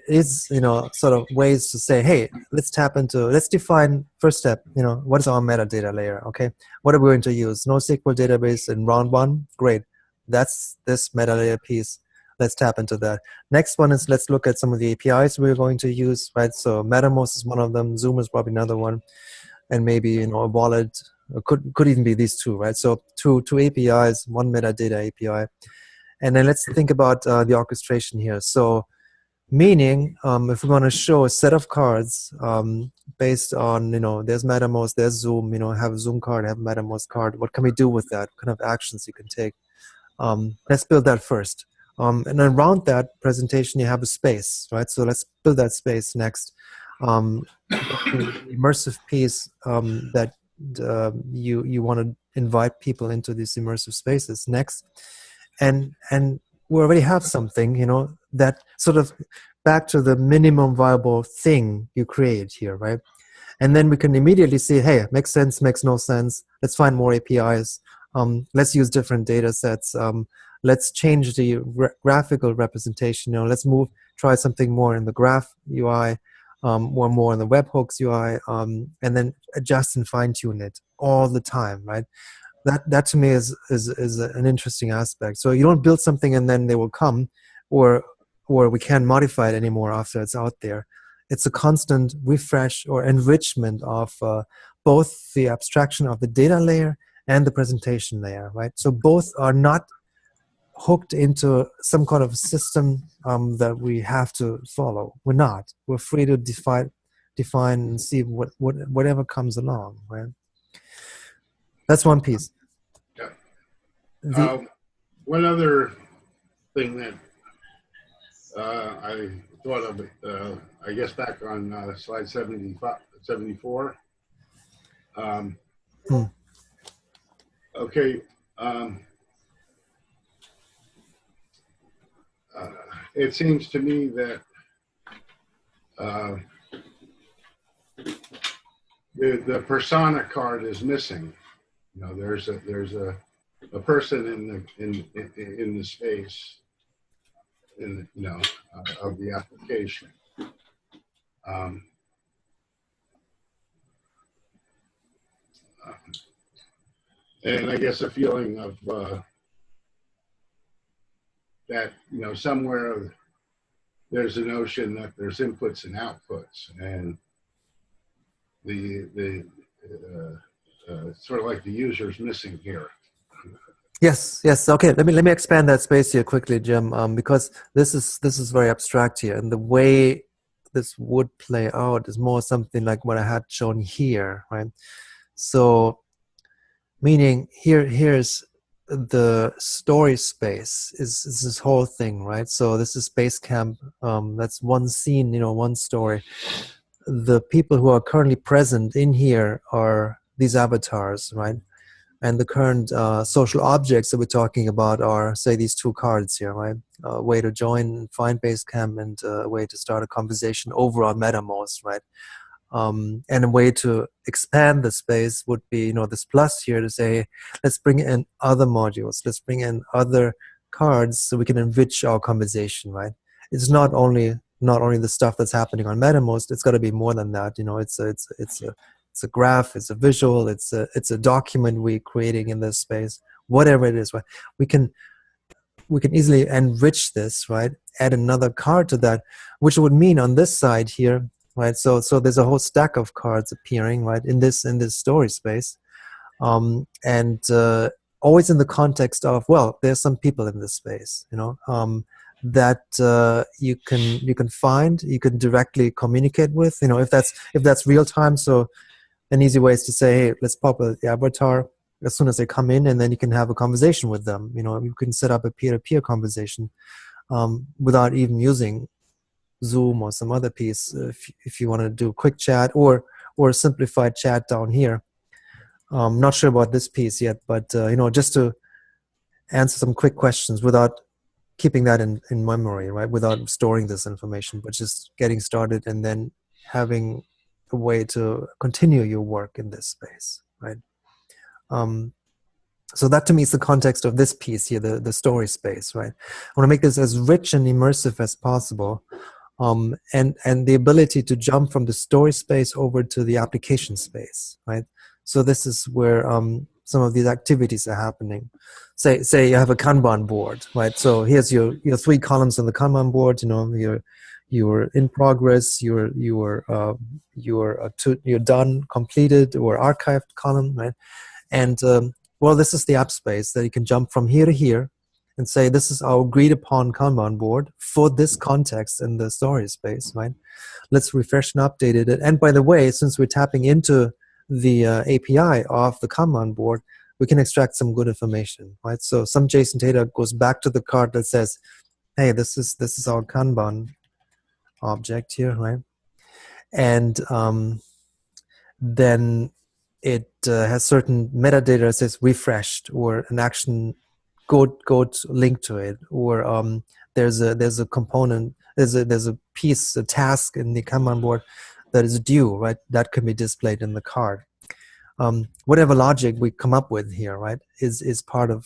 is, you know, sort of ways to say, hey, let's define first step, you know, what is our metadata layer, okay? What are we going to use? NoSQL database in round one, great. That's this meta layer piece. Let's tap into that. Next one is, let's look at some of the APIs we're going to use, right? So Mattermost is one of them. Zoom is probably another one. And maybe, you know, a wallet, could even be these two, right? So two APIs, one metadata API. And then let's think about the orchestration here. So meaning, if we want to show a set of cards based on, you know, there's Mattermost, there's Zoom, you know, have a Zoom card, have a Mattermost card. What can we do with that? What kind of actions you can take? Let's build that first. And then around that presentation, you have a space, right? So let's build that space next. Immersive piece that you want to invite people into these immersive spaces next. And we already have something, you know, that sort of back to the minimum viable thing you create here, right? And then we can immediately see, hey, makes sense, makes no sense. Let's find more APIs. Let's use different data sets. Let's change the graphical representation. You know, let's try something more in the graph UI, or more in the webhooks UI, and then adjust and fine tune it all the time, right? That to me is an interesting aspect. So you don't build something and then they will come, or we can't modify it anymore after it's out there. It's a constant refresh or enrichment of both the abstraction of the data layer and the presentation layer, right? So both are not hooked into some kind of system that we have to follow. We're not. We're free to define and see whatever comes along, right? That's one piece. Yeah. One other thing that I thought of, I guess back on slide 74. Okay. It seems to me that the persona card is missing. You know, there's a person in the space of the application. And I guess a feeling of that, you know, somewhere there's a notion that there's inputs and outputs, and the sort of like the user's missing here. Yes. Okay. Let me expand that space here quickly, Jim, because this is very abstract here, and the way this would play out is more something like what I had shown here, right? So, meaning here's the story space is this whole thing, right? So this is Basecamp. That's one scene, you know, one story. The people who are currently present in here are these avatars, right? And the current social objects that we're talking about are, say, these two cards here, right? A way to join, find Basecamp, and a way to start a conversation over on Mattermost, right? And a way to expand the space would be, you know, this plus here to say, let's bring in other modules, let's bring in other cards so we can enrich our conversation, right? It's not only the stuff that's happening on Mattermost. It's got to be more than that. You know, it's a graph, it's a visual, it's a document we're creating in this space, whatever it is, right? We can easily enrich this, right? Add another card to that, which would mean on this side here, right? So there's a whole stack of cards appearing, right, in this story space, and always in the context of, well, there's some people in this space, that you can find, you can directly communicate with, if that's real time. So an easy way is to say, hey, let's pop the avatar as soon as they come in, and then you can have a conversation with them. You can set up a peer-to-peer conversation without even using Zoom or some other piece, if you want to do quick chat or simplified chat down here. Not sure about this piece yet, but just to answer some quick questions without keeping that in memory, right? Without storing this information, but just getting started and then having a way to continue your work in this space, right? So that to me is the context of this piece here, the story space, right? I want to make this as rich and immersive as possible, and the ability to jump from the story space over to the application space, right? So this is where some of these activities are happening. Say you have a Kanban board, right? So here's your 3 columns on the Kanban board. You're in progress, you're done, completed, or archived column, right? And well, this is the app space that you can jump from here to here and say, this is our agreed upon Kanban board for this context in the story space, right? Let's refresh and update it. And by the way, since we're tapping into the API of the Kanban board, we can extract some good information, right? So some JSON data goes back to the card that says, hey, this is our Kanban object here, right? And then it has certain metadata that says refreshed, or an action go link to it, or there's a component, there's a piece, a task in the Kanban board that is due, right? That can be displayed in the card. Whatever logic we come up with here, right, is part of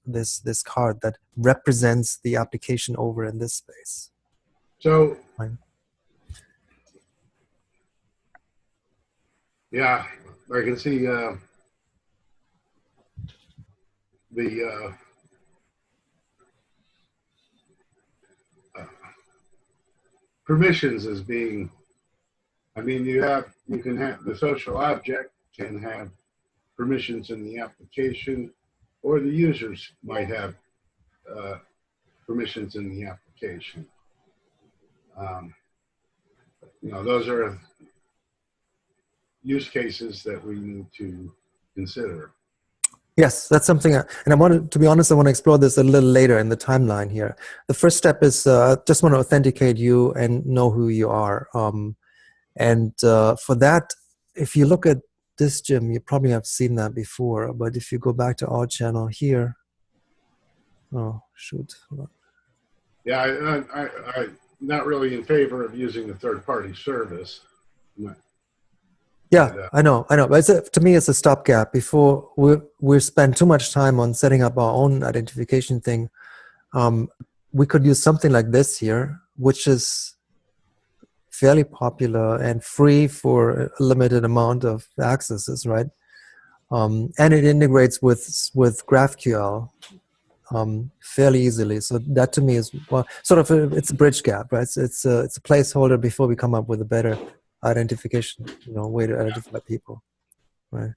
this card that represents the application over in this space. So, right. Yeah, I can see the permissions as being, I mean, you can have the social object can have permissions in the application, or the users might have permissions in the application. Those are use cases that we need to consider. Yes, that's something, to be honest, I want to explore this a little later in the timeline here. The first step is just want to authenticate you and know who you are. For that, if you look at this, Jim, you probably have seen that before, but if you go back to our channel here, oh, shoot. Yeah, I'm not really in favor of using a third-party service. Yeah, I know. But to me, it's a stopgap. Before we spend too much time on setting up our own identification thing, we could use something like this here, which is fairly popular and free for a limited amount of accesses, right? And it integrates with GraphQL fairly easily. So that to me is, well, sort of it's a bridge gap, right? It's a placeholder before we come up with a better identification, way to identify people, right?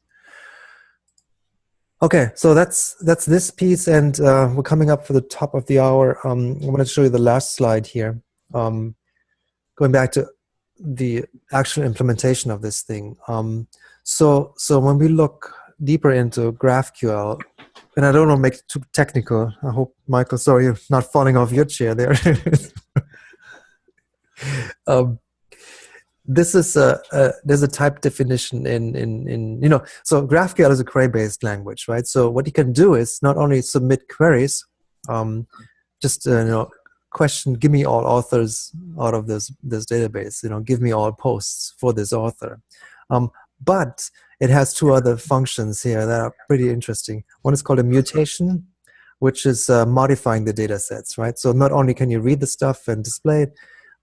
Okay, so that's this piece, and we're coming up for the top of the hour. I want to show you the last slide here. Going back to the actual implementation of this thing. So when we look deeper into GraphQL, and I don't want to make it too technical. I hope, Michael, sorry, you're not falling off your chair there. This is there's a type definition in so GraphQL is a query-based language, right? So what you can do is not only submit queries, just question, give me all authors out of this database, give me all posts for this author, but it has 2 other functions here that are pretty interesting. One is called a mutation, which is modifying the data sets, right? So not only can you read the stuff and display it,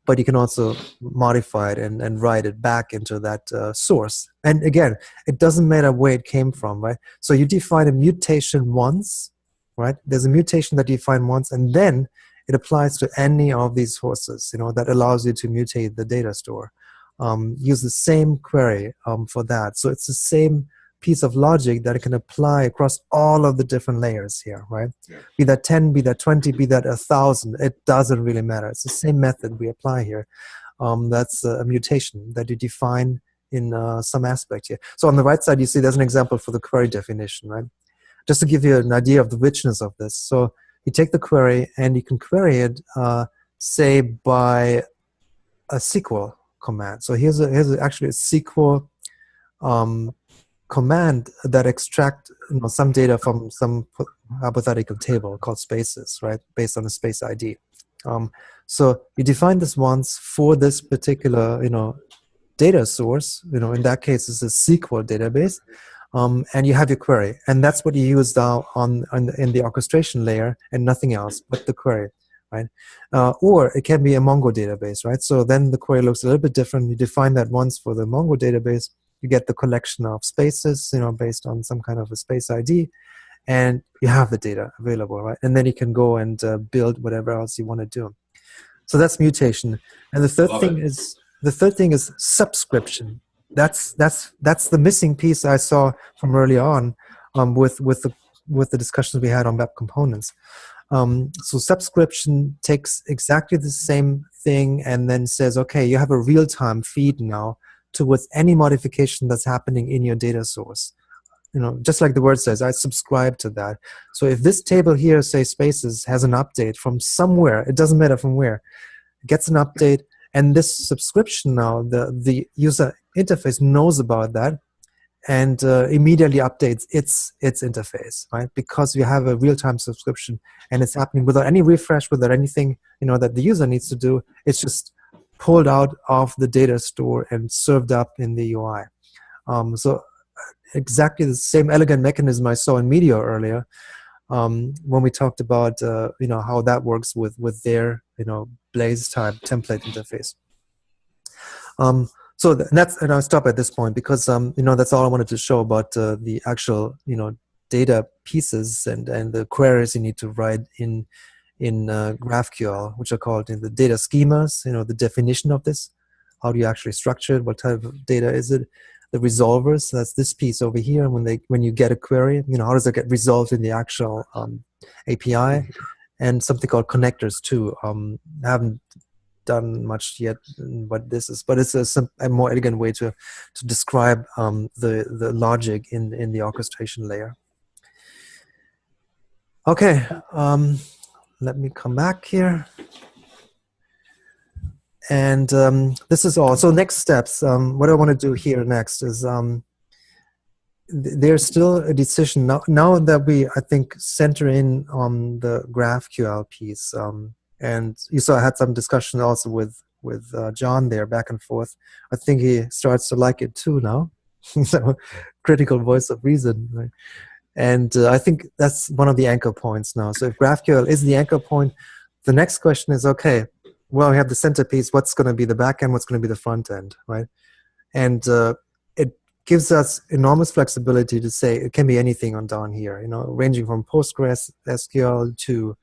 but you can also modify it and write it back into that source. And again, it doesn't matter where it came from, right? So you define a mutation once, right? There's a mutation that you define once, and then it applies to any of these sources, that allows you to mutate the data store. use the same query for that. So it's the same piece of logic that it can apply across all of the different layers here, right? Yeah. Be that 10, be that 20, be that 1,000, it doesn't really matter. It's the same method we apply here. That's a mutation that you define in some aspect here. So on the right side, you see there's an example for the query definition, right? Just to give you an idea of the richness of this. So you take the query and you can query it, say, by a SQL command. So here's actually a SQL command that extract some data from some hypothetical table called spaces, right, based on a space ID. So you define this once for this particular data source. In that case, it's a SQL database, and you have your query, and that's what you use now in the orchestration layer, and nothing else but the query. Right? Or it can be a Mongo database, right? So then the query looks a little bit different. You define that once for the Mongo database, you get the collection of spaces, based on some kind of a space ID, and you have the data available, right? And then you can go and build whatever else you want to do. So that's mutation. And the third thing is subscription. That's the missing piece I saw from early on with the discussions we had on web components. So subscription takes exactly the same thing and then says, okay, you have a real-time feed now towards any modification that's happening in your data source. Just like the word says, I subscribe to that. So if this table here, say spaces, has an update from somewhere, it doesn't matter from where, it gets an update, and this subscription now, the user interface knows about that, and immediately updates its interface, right? Because you have a real-time subscription, and it's happening without any refresh, without anything that the user needs to do. It's just pulled out of the data store and served up in the UI. So exactly the same elegant mechanism I saw in Meteor earlier, when we talked about how that works with their Blaze type template interface. So and I'll stop at this point because that's all I wanted to show about the actual data pieces and the queries you need to write in GraphQL, which are called the data schemas. The definition of this, how do you actually structure it, what type of data is it, the resolvers. That's this piece over here. When you get a query, how does it get resolved in the actual API, and something called connectors too. I haven't done much yet what this is, but it's a more elegant way to describe the logic in the orchestration layer. Okay, let me come back here. And this is all. So next steps, what I want to do here next is there's still a decision now that we, I think, center in on the GraphQL piece. And you saw I had some discussion also with John there, back and forth. I think he starts to like it too now. So critical voice of reason, right? And I think that's one of the anchor points now. So if GraphQL is the anchor point, the next question is, okay, well, we have the centerpiece. What's going to be the back end? What's going to be the front end, right? And it gives us enormous flexibility to say it can be anything on down here, ranging from PostgreSQL to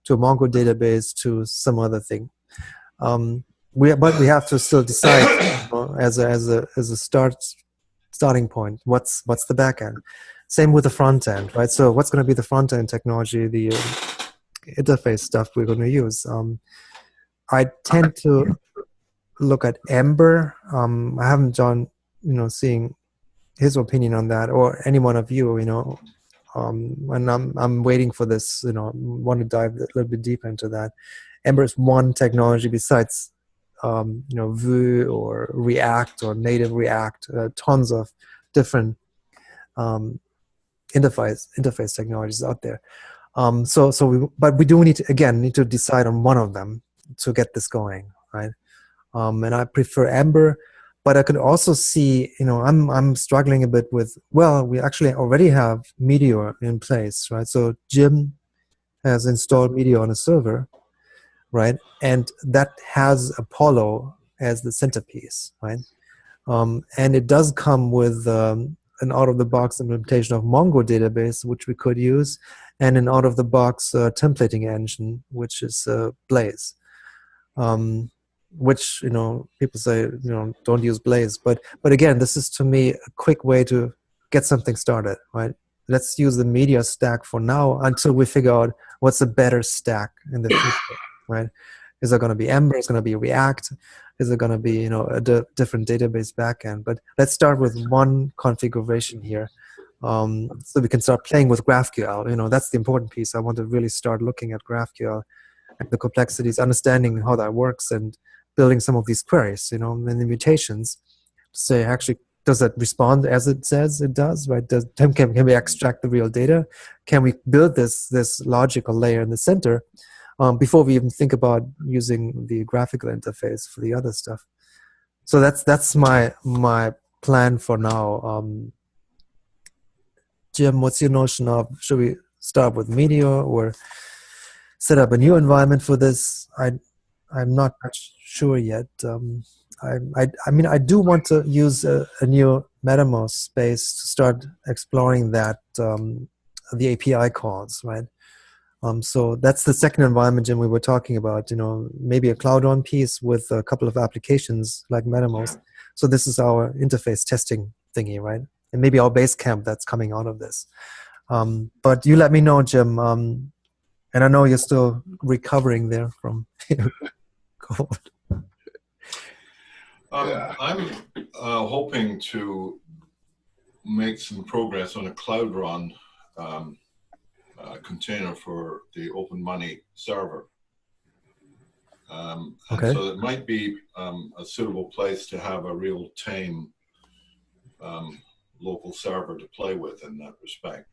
a Mongo database to some other thing. But we have to still decide as a starting point, what's the back end. Same with the front end, right? So what's going to be the front end technology, the interface stuff we're going to use? I tend to look at Ember. I haven't John, seeing his opinion on that, or any one of you, and I'm waiting for this, want to dive a little bit deeper into that. Ember is one technology besides, Vue or React or native React, tons of different interface technologies out there. But we do need to decide on one of them to get this going, right? And I prefer Ember, but I could also see, I'm struggling a bit with, well, we actually already have Meteor in place, right? So Jim has installed Meteor on a server, right? And that has Apollo as the centerpiece, right? And it does come with an out-of-the-box implementation of Mongo database, which we could use, and an out-of-the-box templating engine, which is Blaze. which, you know, people say, you know, don't use Blaze. But again, this is to me a quick way to get something started, right? Let's use the media stack for now until we figure out what's a better stack in the future, right? Is it going to be Ember? Is it going to be React? Is it going to be, you know, a different database backend? But let's start with one configuration here, so we can start playing with GraphQL. You know, that's the important piece. I want to really start looking at GraphQL and the complexities, understanding how that works, and building some of these queries, you know, and the mutations to say, actually, does that respond as it says it does, right? Can we extract the real data? Can we build this logical layer in the center before we even think about using the graphical interface for the other stuff? So that's my plan for now. Jim, what's your notion of, should we start with Meteor or set up a new environment for this? I'm not much sure yet. I mean, I do want to use a new Mattermost space to start exploring that, the API calls, right? So that's the second environment, Jim, we were talking about, you know, maybe a Cloudrun piece with a couple of applications like Mattermost. So this is our interface testing thingy, right? And maybe our base camp that's coming out of this. But you let me know, Jim. And I know you're still recovering there from COVID. I'm hoping to make some progress on a Cloudrun container for the Open Money server. Okay. So it might be a suitable place to have a real tame local server to play with in that respect.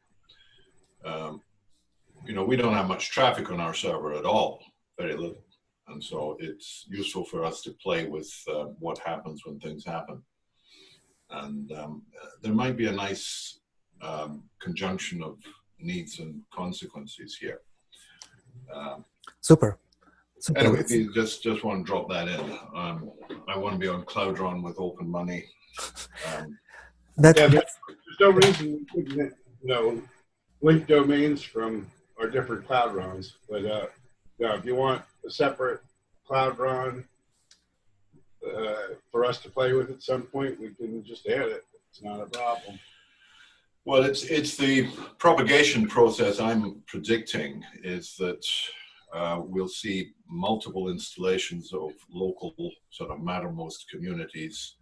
You know, we don't have much traffic on our server at all, very little. And so it's useful for us to play with what happens when things happen. And there might be a nice conjunction of needs and consequences here. Super. Anyway, if you just want to drop that in, I want to be on Cloudrun with Open Money. There's no reason we couldn't, you know, link domains from our different Cloudruns, but if you want a separate Cloudrun for us to play with at some point, we can just add it. It's not a problem. Well, it's the propagation process I'm predicting is that we'll see multiple installations of local sort of Mattermost communities,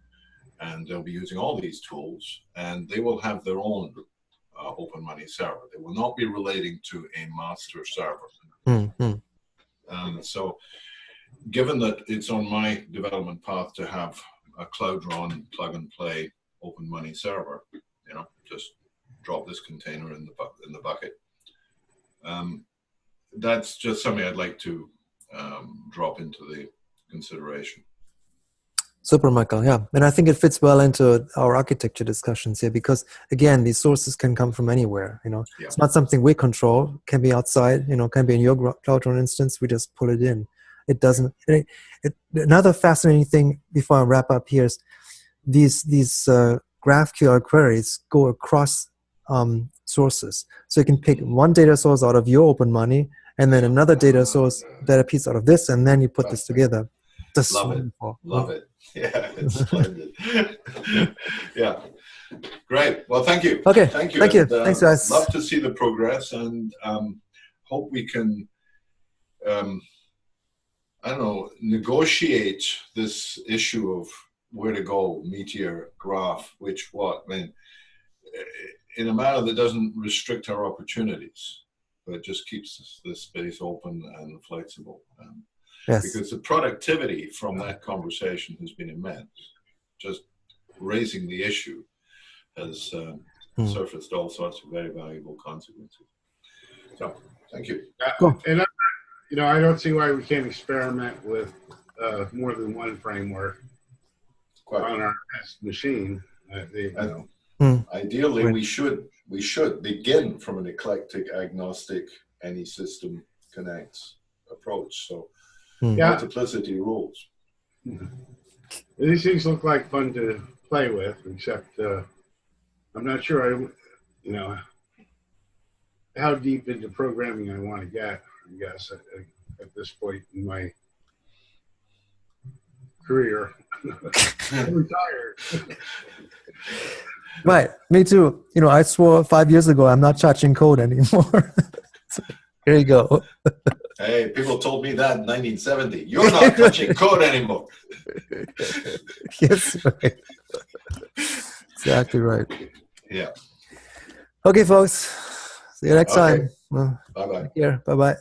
and they'll be using all these tools, and they will have their own Open Money server. They will not be relating to a master server. So given that it's on my development path to have a Cloudrun plug and play Open Money server, you know, just drop this container in the bucket. That's just something I'd like to drop into the consideration. Super, Michael. Yeah, and I think it fits well into our architecture discussions here because, again, these sources can come from anywhere. You know, Yeah. It's not something we control. It can be outside. You know, it can be in your Cloudrun instance. We just pull it in. It doesn't. Another fascinating thing before I wrap up here is these GraphQL queries go across sources. So you can pick one data source out of your Open Money, and then another data source, data piece out of this, and then you put this together. That's Love wonderful. it. Love it. Yeah, it's splendid. Yeah. Great. Well, thank you. Okay. Thank you. Thank you. And, Thanks, guys. Love to see the progress, and hope we can, I don't know, negotiate this issue of where to go, Meteor, Graph, which what. I mean, in a manner that doesn't restrict our opportunities, but just keeps the space open and flexible. Yes. Because the productivity from that conversation has been immense. Just raising the issue has surfaced all sorts of very valuable consequences. So, thank you. Cool. And you know, I don't see why we can't experiment with more than one framework on our test machine. You know. Ideally, we should begin from an eclectic, agnostic, any system connects approach. So. Multiplicity rules. These things look like fun to play with, except I'm not sure you know, how deep into programming I want to get. I guess at this point in my career. I'm retired. Right. Me too. You know, I swore 5 years ago I'm not touching code anymore. So, here you go. Hey, people told me that in 1970. You're not touching code anymore. Yes, right. Exactly right. Yeah. Okay, folks. See you next Okay. time. Well, Bye-bye. take care. Bye-bye.